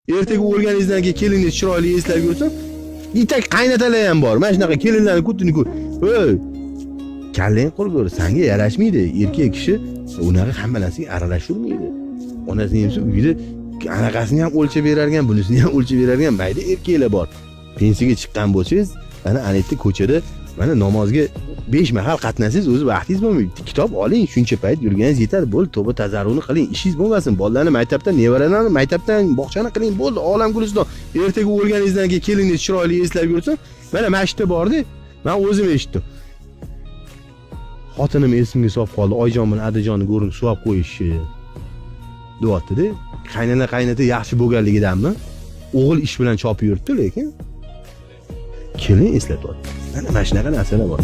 Ertaga o'lganingizdan keyin keliningiz chiroyli eslab yursin. Itak qaynatalar ham bor. Mana shunaqa kelinlarni kutini ko'r. Ey! Kallang qurgur, senga yarashmaydi. Erkak kishi unaqa hamma narsaga aralashurmaydi. Onasining ham uyida anaqasini ham o'lchab berargan, bunisini ham o'lchab berargan mayda erkaklar bor. Pensiyaga chiqqan bo'lsangiz, mana anetda ko'chada mana namozga 5 mahal qatnasangiz o'zi vaqtingiz bo'lmaydi. Kitob oling, shuncha payt yurganingiz yetadi. Bo'ldi, tavba tazarruni qiling. Ishingiz bo'lmasin. Bolalarni maktabdan, nevaralarni maktabdan, bog'chani qiling. Bo'ldi, olam guliston. Ertaga o'lganingizdan keyin keliningiz chiroyli eslab yursin. Mana mashitda bordi. Men o'zim eshitdim. Xotinim esimga solib qoldi. Oyjon bilan Adajonni ko'rib suvab qo'yishni deyapti-da. Qaynana-qaynata yaxshi bo'lganligidanmi? O'g'il ish bilan chopib yuribdi, lekin kelin eslatyapti. Mana shunaqa narsalar bor.